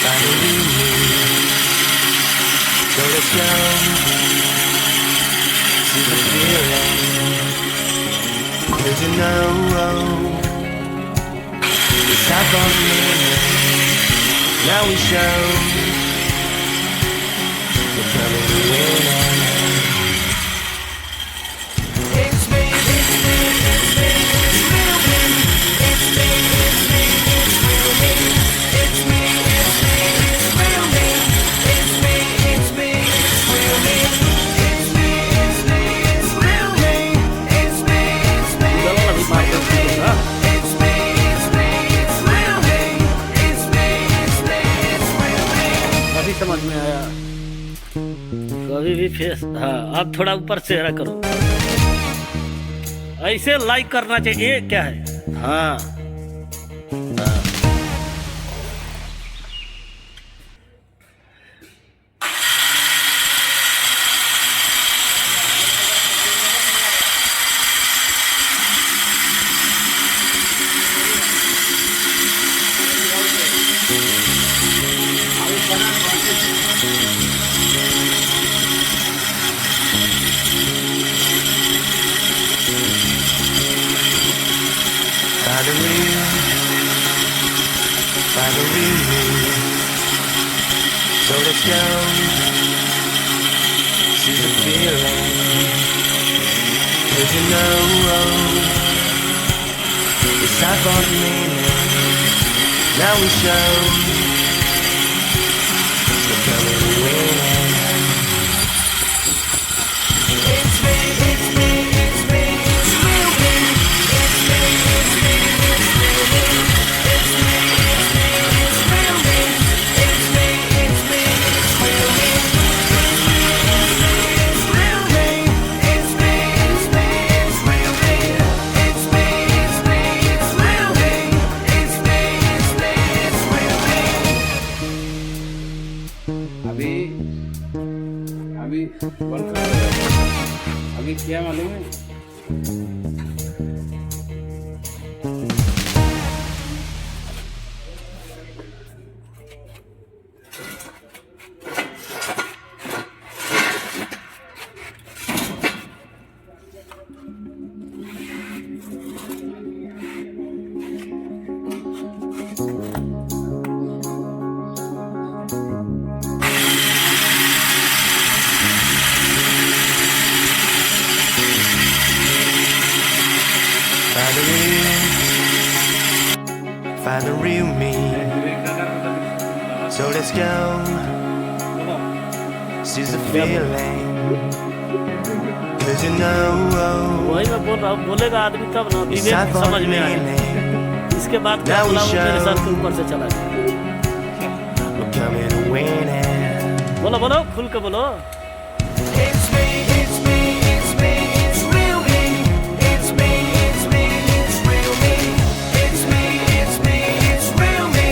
Find the real me. So let's go. See the feeling. 'Cause you know it's not gonna be now we show we're coming to win. It's me, it's me, it's me, it's real me. It's me, it's me, it's real me. It's me, it's me, it's real me. It's me, it's me, it's real me. It's me, it's me, it's real me. It's me, it's me, it's real me. It's me, it's me, it's real me. It's me, it's me, it's real me. अभी समझ में आया। कभी भी face, हाँ आप थोड़ा ऊपर चेहरा करो, ऐसे लाइक करना चाहिए। ये क्या है? हाँ Find the real me. So let's go. See the feeling. 'Cause you know it's not for the meaning. Now we show we're coming to win. It's me, it's me, it's me, it's real me. It's me, it's me, it's real me. It's me, it's me, it's real me. It's me, it's me, it's real me. It's me, it's me, it's real me. It's me, it's me, it's real me. It's me, it's me, it's real me. It's me, it's me, it's real me. अभी अभी क्या मालूम है? Find the real me. So let's go. Seize the feeling. 'Cause you know वही मैं बोल रहा हूँ, बोलेगा आदमी तब ना विवेक समझ में आए। इसके बाद क्या बोला, वो मेरे सर के ऊपर से चला गया। बोलो बोलो, खुल के बोलो। It's me, it's me, it's me, it's real me. It's me, it's me, it's real me. It's me, it's me, it's real me.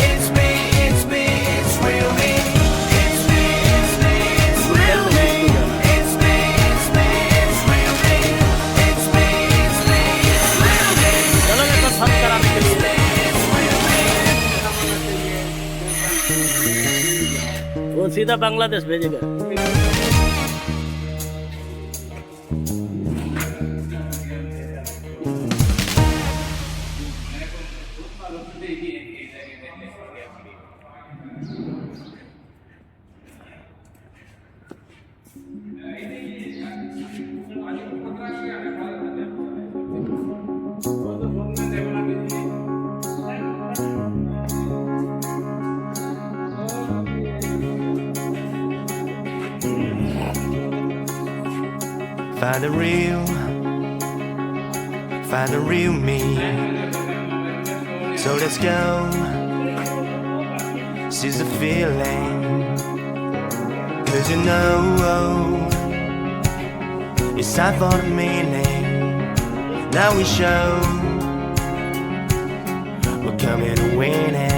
It's me, it's me, it's real me. It's me, it's me, it's real me. It's me, it's me, it's real me. It's me, it's me, it's real me. चलो मैं बस हम कराने के लिए वो सीधा बांग्लादेश भेजेगा। Find the real me. So let's go. Seize the feeling. 'Cause you know it's time for the meaning. Now we show we're coming to win it.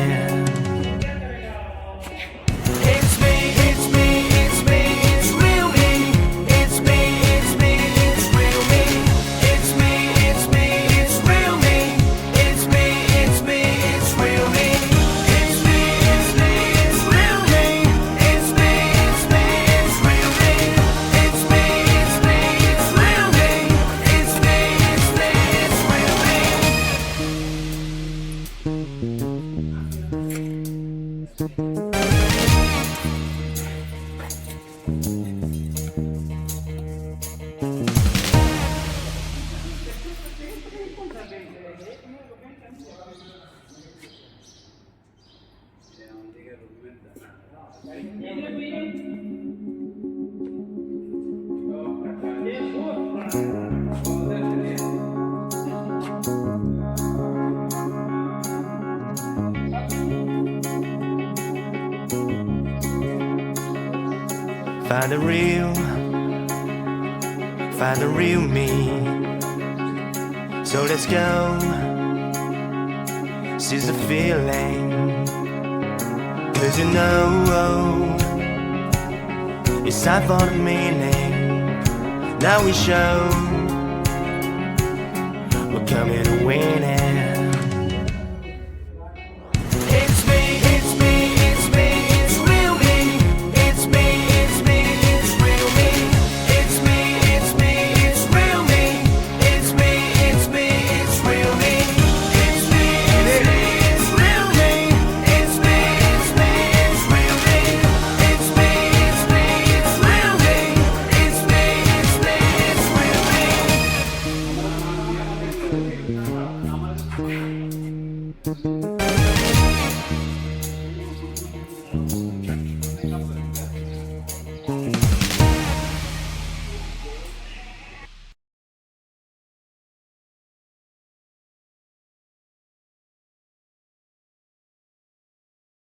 Find the real me. So let's go, seize the feeling. 'Cause you know it's time for the meaning. Now we show we're coming to win it.